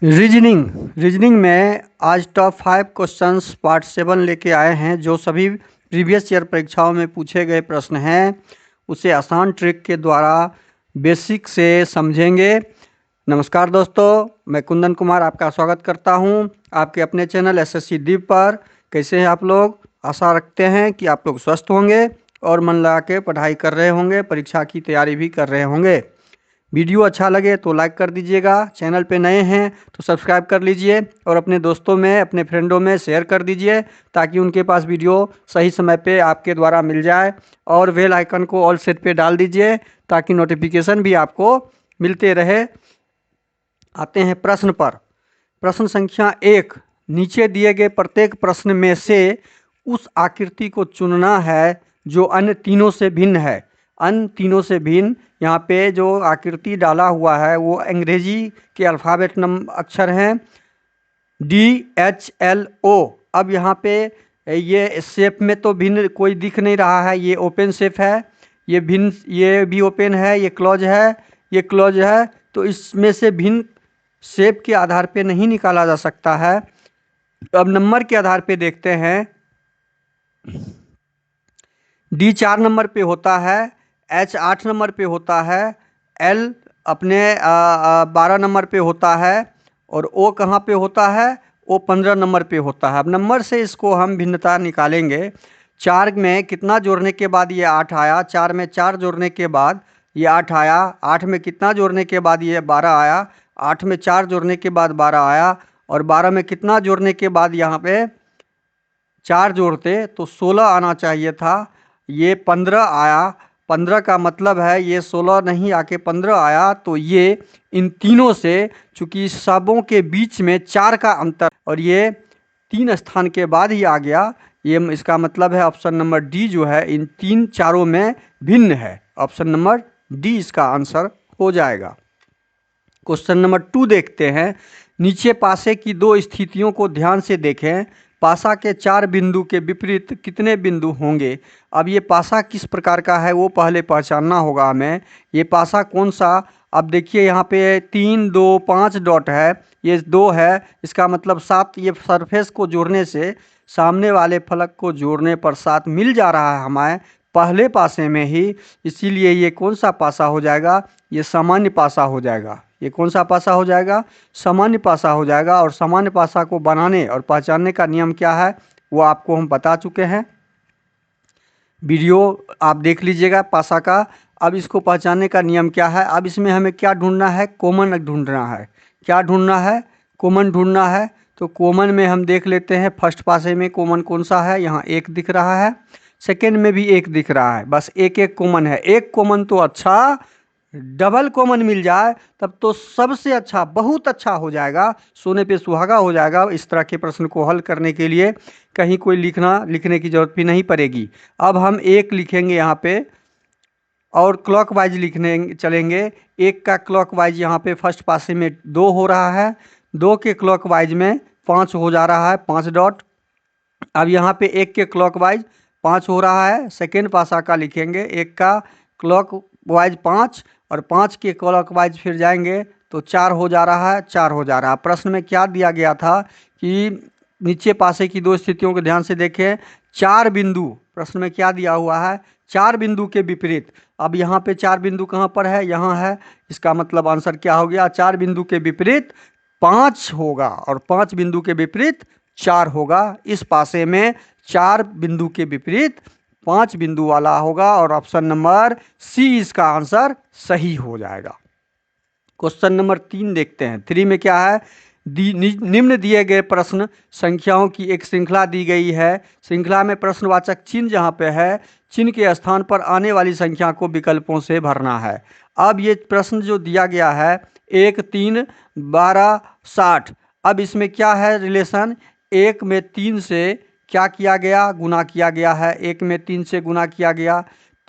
Reasoning में आज top 5 questions part 7 लेके आए हैं। जो सभी प्रीवियस ईयर परीक्षाओं में पूछे गए प्रश्न हैं उसे आसान ट्रिक के द्वारा बेसिक से समझेंगे। नमस्कार दोस्तों, मैं कुंदन कुमार आपका स्वागत करता हूं आपके अपने चैनल एसएससी दीप पर। कैसे हैं आप लोग? आशा रखते हैं कि आप लोग स्वस्थ होंगे और मन लगा के पढ़ाई कर रहे होंगे, परीक्षा की तैयारी भी कर रहे होंगे। वीडियो अच्छा लगे तो लाइक कर दीजिएगा, चैनल पे नए हैं तो सब्सक्राइब कर लीजिए और अपने दोस्तों में, अपने फ्रेंडों में शेयर कर दीजिए ताकि उनके पास वीडियो सही समय पे आपके द्वारा मिल जाए। और बेल आइकन को ऑल सेट पे डाल दीजिए ताकि नोटिफिकेशन भी आपको मिलते रहे। आते हैं प्रश्न पर। प्रश्न संख्या 1, नीचे दिए गए प्रत्येक प्रश्न में से उस आकृति को चुनना है जो अन्य तीनों से भिन्न है। अन्य तीनों से भिन्न, यहाँ पे जो आकृति डाला हुआ है वो अंग्रेजी के अल्फ़ाबेट अक्षर हैं DHLO। अब यहाँ पे ये शेप में तो भिन्न कोई दिख नहीं रहा है, ये ओपन शेप है, ये भिन्न, ये भी ओपन है, ये क्लोज है, ये क्लोज है। तो इसमें से भिन्न शेप के आधार पे नहीं निकाला जा सकता है। अब नंबर के आधार पे देखते हैं। D 4 नंबर पे होता है, H 8 नंबर पे होता है, L अपने 12 नंबर पे होता है और O कहाँ पे होता है? O 15 नंबर पे होता है। अब नंबर से इसको हम भिन्नता निकालेंगे। 4 में कितना जोड़ने के बाद ये 8 आया? 4 में 4 जोड़ने के बाद ये 8 आया। 8 में कितना जोड़ने के बाद ये 12 आया? 8 में 4 जोड़ने के बाद 12 आया। और 12 में कितना जोड़ने के बाद यहाँ पे 4 जोड़ते तो 16 आना चाहिए था, ये 15 आया। 15 का मतलब है ये 16 नहीं आके 15 आया। तो ये इन तीनों से, चूंकि सबों के बीच में 4 का अंतर और ये 3 स्थान के बाद ही आ गया, ये इसका मतलब है ऑप्शन नंबर डी जो है इन तीन चारों में भिन्न है। ऑप्शन नंबर डी इसका आंसर हो जाएगा। क्वेश्चन नंबर 2 देखते हैं। नीचे पासे की दो स्थितियों को ध्यान से देखें। पासा के 4 बिंदु के विपरीत कितने बिंदु होंगे? अब ये पासा किस प्रकार का है वो पहले पहचानना होगा हमें। ये पासा कौन सा? अब देखिए यहाँ पे 3 2 5 डॉट है, ये 2 है, इसका मतलब 7। ये सरफेस को जोड़ने से, सामने वाले फलक को जोड़ने पर 7 मिल जा रहा है हमें पहले पासे में ही, इसीलिए ये कौन सा पासा हो जाएगा? ये सामान्य पासा हो जाएगा। ये कौन सा पासा हो जाएगा? सामान्य पासा हो जाएगा। और सामान्य पासा को बनाने और पहचानने का नियम क्या है वो आपको हम बता चुके हैं, वीडियो आप देख लीजिएगा पासा का। अब इसको पहचानने का नियम क्या है? अब इसमें हमें क्या ढूंढना है? कॉमन ढूंढना है। क्या ढूंढना है? कॉमन ढूंढना है। तो कॉमन में हम देख लेते हैं फर्स्ट पासे में कॉमन कौन सा है। यहाँ 1 दिख रहा है, सेकेंड में भी 1 दिख रहा है, बस एक एक कॉमन है। एक कॉमन तो अच्छा, डबल कॉमन मिल जाए तब तो सबसे अच्छा, बहुत अच्छा हो जाएगा, सोने पे सुहागा हो जाएगा। इस तरह के प्रश्न को हल करने के लिए कहीं कोई लिखने की जरूरत भी नहीं पड़ेगी। अब हम 1 लिखेंगे यहाँ पे और क्लॉकवाइज लिखने चलेंगे। 1 का क्लॉकवाइज यहाँ पे फर्स्ट पासे में 2 हो रहा है, 2 के क्लॉकवाइज में 5 हो जा रहा है, 5 डॉट। अब यहाँ पे 1 के क्लॉकवाइज 5 हो रहा है, सेकेंड पासा का लिखेंगे। 1 का क्लॉकवाइज 5 और 5 के क्लॉकवाइज फिर जाएंगे तो 4 हो जा रहा है, 4 हो जा रहा है। प्रश्न में क्या दिया गया था कि नीचे पासे की दो स्थितियों को ध्यान से देखें। 4 बिंदु, प्रश्न में क्या दिया हुआ है? 4 बिंदु के विपरीत। अब यहाँ पे 4 बिंदु कहाँ पर है? यहाँ है, इसका मतलब आंसर क्या हो गया? 4 बिंदु के विपरीत 5 होगा और 5 बिंदु के विपरीत 4 होगा। इस पासे में 4 बिंदु के विपरीत 5 बिंदु वाला होगा और ऑप्शन नंबर सी इसका आंसर सही हो जाएगा। क्वेश्चन नंबर 3 देखते हैं। 3 में क्या है? निम्न दिए गए प्रश्न संख्याओं की एक श्रृंखला दी गई है। श्रृंखला में प्रश्नवाचक चिन्ह जहाँ पे है, चिन्ह के स्थान पर आने वाली संख्या को विकल्पों से भरना है। अब ये प्रश्न जो दिया गया है 1 3 12 60। अब इसमें क्या है रिलेशन? 1 में 3 से क्या किया गया? गुना किया गया है। 1 में 3 से गुना किया गया।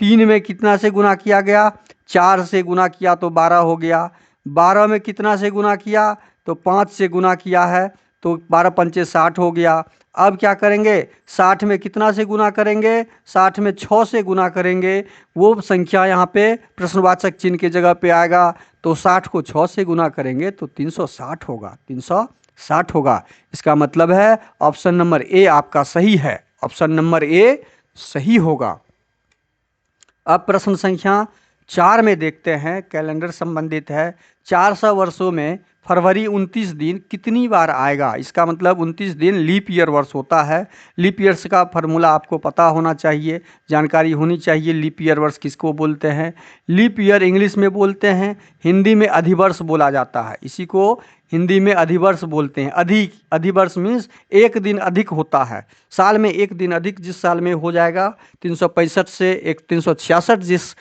3 में कितना से गुना किया गया? 4 से गुना किया तो 12 हो गया। 12 में कितना से गुना किया? तो 5 से गुना किया है तो 12 पंचे 60 हो गया। अब क्या करेंगे, 60 में कितना से गुना करेंगे, 60 में 6 से गुना करेंगे, वो संख्या यहाँ पे प्रश्नवाचक चिन्ह की जगह पे आएगा। तो 60 को 6 से गुना करेंगे तो 360 होगा, 360 होगा। इसका मतलब है ऑप्शन नंबर ए आपका सही है, ऑप्शन नंबर ए सही होगा। अब प्रश्न संख्या 4 में देखते हैं, कैलेंडर संबंधित है। 400 वर्षों में फरवरी 29 दिन कितनी बार आएगा। इसका मतलब 29 दिन लीप ईयर वर्ष होता है। लीप ईयर्स का फार्मूला आपको पता होना चाहिए, जानकारी होनी चाहिए। लीप ईयर वर्ष किसको बोलते हैं। लीप ईयर इंग्लिश में बोलते हैं, हिंदी में अधिवर्ष बोला जाता है। इसी को हिंदी में अधिवर्ष बोलते हैं। अधिवर्ष मीन्स एक दिन अधिक होता है, साल में एक दिन अधिक जिस साल में हो जाएगा, 365 से एक 366 जिस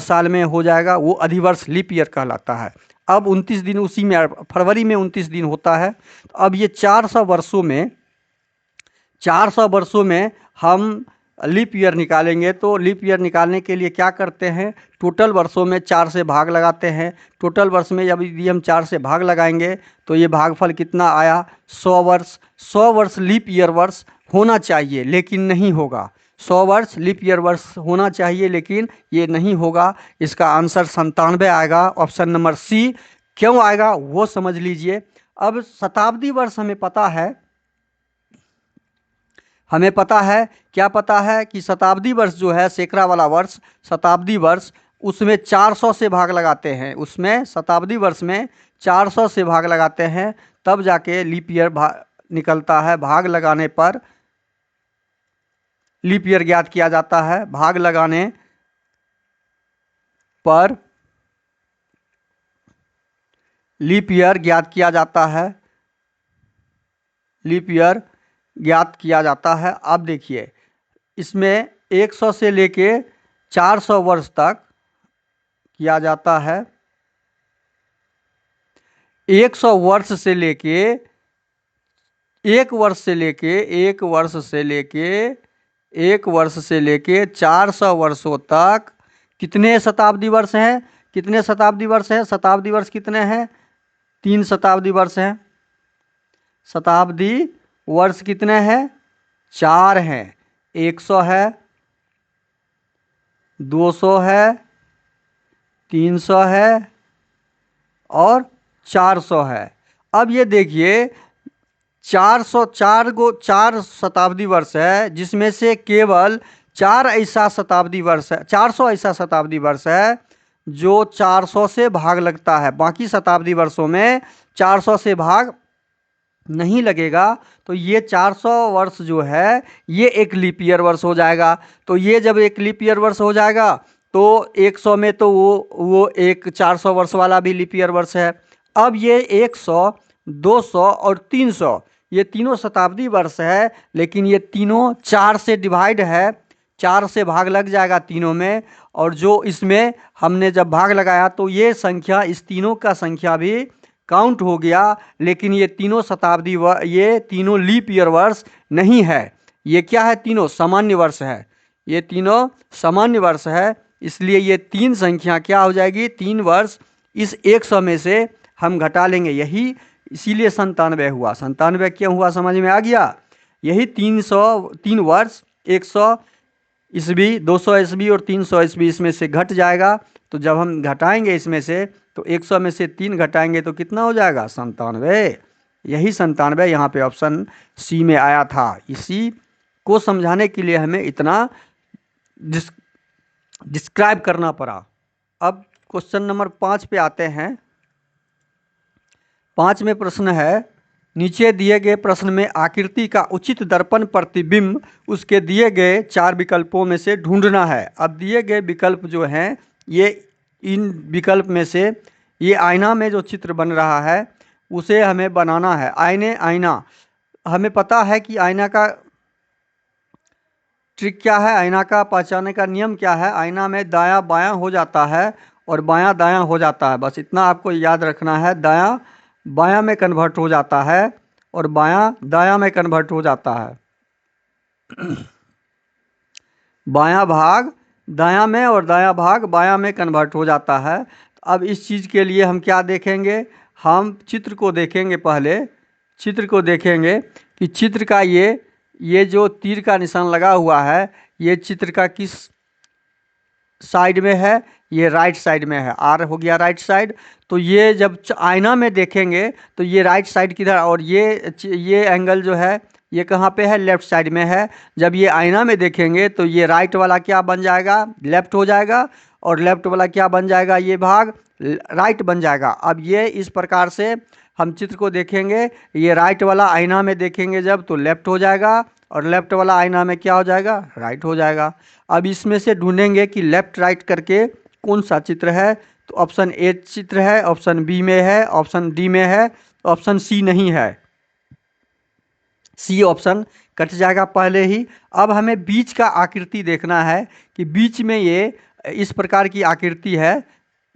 साल में हो जाएगा वो अधिवर्ष लीप ईयर कहलाता है। अब 29 दिन उसी में फरवरी में 29 दिन होता है। अब ये 400 वर्षों में हम लीप ईयर निकालेंगे। तो लीप ईयर निकालने के लिए क्या करते हैं, टोटल वर्षों में 4 से भाग लगाते हैं। टोटल वर्ष में जब यदि हम 4 से भाग लगाएंगे तो ये भागफल कितना आया, 100 वर्ष। 100 वर्ष लीप ईयर वर्ष होना चाहिए लेकिन नहीं होगा। 100 वर्ष लीप ईयर वर्ष होना चाहिए लेकिन ये नहीं होगा। इसका आंसर 97 आएगा, ऑप्शन नंबर सी। क्यों आएगा वो समझ लीजिए। अब शताब्दी वर्ष हमें पता है, क्या पता है कि शताब्दी वर्ष जो है, सैकड़ा वाला वर्ष, शताब्दी वर्ष, उसमें 400 से भाग लगाते हैं। उसमें शताब्दी वर्ष में 400 से भाग लगाते हैं, तब जाके लीप ईयर निकलता है। भाग लगाने पर लीप ईयर ज्ञात किया जाता है। भाग लगाने पर लीप ईयर ज्ञात किया जाता है, लीप ईयर ज्ञात किया जाता है। अब देखिए इसमें 100 से लेके 400 वर्ष तक किया जाता है। 100 वर्ष से लेके एक वर्ष से लेके 400 वर्षों तक कितने शताब्दी वर्ष हैं, कितने शताब्दी वर्ष हैं, शताब्दी वर्ष कितने हैं, 3 शताब्दी वर्ष हैं। शताब्दी वर्ष कितने हैं, 4 हैं। 100 है, 200 है, 300 है और 400 है। अब ये देखिए 4 शताब्दी वर्ष है, जिसमें से केवल 400 ऐसा शताब्दी वर्ष है जो 400 से भाग लगता है। बाकी शताब्दी वर्षों में 400 से भाग नहीं लगेगा। तो ये 400 वर्ष जो है ये एक लीप ईयर वर्ष हो जाएगा। तो ये जब एक लीप ईयर वर्ष हो जाएगा तो 100 में तो वो एक 400 वर्ष वाला भी लीप ईयर वर्ष है। अब ये 100, 200 और 300 ये तीनों शताब्दी वर्ष है, लेकिन ये तीनों 4 से डिवाइड है, 4 से भाग लग जाएगा तीनों में। और जो इसमें हमने जब भाग लगाया तो ये संख्या, इस तीनों का संख्या भी काउंट हो गया। लेकिन ये तीनों ये तीनों लीप ईयर वर्ष नहीं है। ये क्या है, तीनों सामान्य वर्ष है। ये तीनों सामान्य वर्ष है, इसलिए ये 3 संख्या क्या हो जाएगी, 3 वर्ष इस 100 में से हम घटा लेंगे। यही इसीलिए 97 हुआ। 97 क्यों हुआ समझ में आ गया। यही 3 वर्ष 100 ईस्वी, 200 ईस्वी और 300 ईस्वी इसमें से घट जाएगा। तो जब हम घटाएंगे इसमें से तो 100 में से 3 घटाएंगे तो कितना हो जाएगा, 97। यही 97 यहाँ पे ऑप्शन सी में आया था। इसी को समझाने के लिए हमें इतना डिस्क्राइब करना पड़ा। अब क्वेश्चन नंबर 5 पे आते हैं। 5 में प्रश्न है, नीचे दिए गए प्रश्न में आकृति का उचित दर्पण प्रतिबिंब उसके दिए गए 4 विकल्पों में से ढूंढना है। अब दिए गए विकल्प जो हैं, ये इन विकल्प में से ये आईना में जो चित्र बन रहा है उसे हमें बनाना है। आईना हमें पता है कि आईना का ट्रिक क्या है, आईना का पहचानने का नियम क्या है। आईना में दायां बायां हो जाता है और बायां दायां हो जाता है, बस इतना आपको याद रखना है। दायां बायां में कन्वर्ट हो जाता है और बायां दायां में कन्वर्ट हो जाता है। बायां भाग दायां में और दायां भाग बायां में कन्वर्ट हो जाता है। अब इस चीज़ के लिए हम क्या देखेंगे, हम चित्र को देखेंगे। पहले चित्र को देखेंगे कि चित्र का ये ये जो तीर का निशान लगा हुआ है ये चित्र का किस साइड में है? ये राइट साइड में है। आर हो गया राइट साइड। तो ये जब आईना में देखेंगे तो ये राइट साइड किधर, और ये एंगल जो है ये कहाँ पे है? लेफ्ट साइड में है। जब ये आईना में देखेंगे तो ये राइट वाला क्या बन जाएगा? लेफ्ट हो जाएगा। और लेफ्ट वाला क्या बन जाएगा? ये भाग राइट बन जाएगा। अब ये इस प्रकार से हम चित्र को देखेंगे। ये राइट वाला आईना में देखेंगे जब तो लेफ्ट हो जाएगा, और लेफ्ट वाला आईना में क्या हो जाएगा? राइट हो जाएगा। अब इसमें से ढूंढेंगे कि लेफ्ट राइट करके कौन सा चित्र है। तो ऑप्शन ए चित्र है, ऑप्शन बी में है, ऑप्शन डी में है, ऑप्शन सी नहीं है। सी ऑप्शन कट जाएगा पहले ही। अब हमें बीच का आकृति देखना है कि बीच में ये इस प्रकार की आकृति है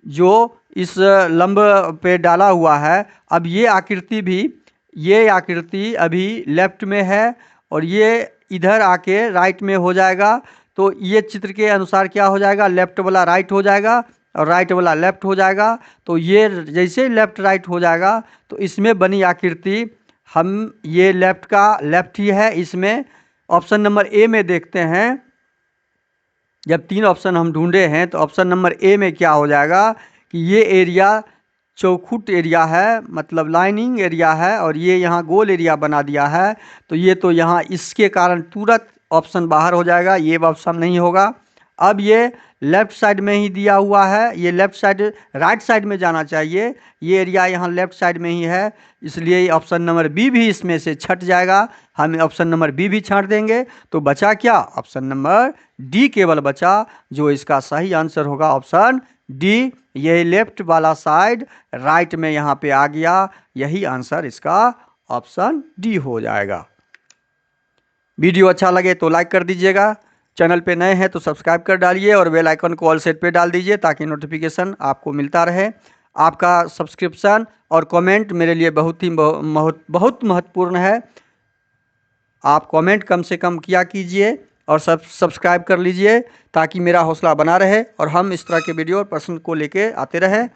जो इस लंब पे डाला हुआ है। अब ये आकृति अभी लेफ्ट में है और ये इधर आके राइट में हो जाएगा। तो ये चित्र के अनुसार क्या हो जाएगा? लेफ्ट वाला राइट हो जाएगा और राइट वाला लेफ्ट हो जाएगा। तो ये जैसे लेफ्ट राइट हो जाएगा तो इसमें बनी आकृति हम ये लेफ्ट का लेफ्ट ही है। इसमें ऑप्शन नंबर ए में देखते हैं। जब 3 ऑप्शन हम ढूंढे हैं तो ऑप्शन नंबर ए में क्या हो जाएगा कि ये एरिया चौखुट एरिया है, मतलब लाइनिंग एरिया है, और ये यहाँ गोल एरिया बना दिया है। तो ये तो यहाँ इसके कारण तुरंत ऑप्शन बाहर हो जाएगा, ये ऑप्शन नहीं होगा। अब ये लेफ्ट साइड में ही दिया हुआ है, ये लेफ्ट साइड राइट साइड में जाना चाहिए। ये एरिया यहाँ लेफ्ट साइड में ही है, इसलिए ऑप्शन नंबर बी भी इसमें से छट जाएगा। हम ऑप्शन नंबर बी भी छांट देंगे तो बचा क्या? ऑप्शन नंबर डी केवल बचा, जो इसका सही आंसर होगा ऑप्शन डी। ये लेफ्ट वाला साइड राइट में यहाँ पे आ गया, यही आंसर इसका ऑप्शन डी हो जाएगा। वीडियो अच्छा लगे तो लाइक कर दीजिएगा, चैनल पे नए हैं तो सब्सक्राइब कर डालिए और बेल आइकन को ऑल सेट पे डाल दीजिए ताकि नोटिफिकेशन आपको मिलता रहे। आपका सब्सक्रिप्शन और कमेंट मेरे लिए बहुत महत्वपूर्ण है। आप कमेंट कम से कम किया कीजिए और सब्सक्राइब कर लीजिए ताकि मेरा हौसला बना रहे और हम इस तरह के वीडियो और प्रश्न को लेके आते रहें।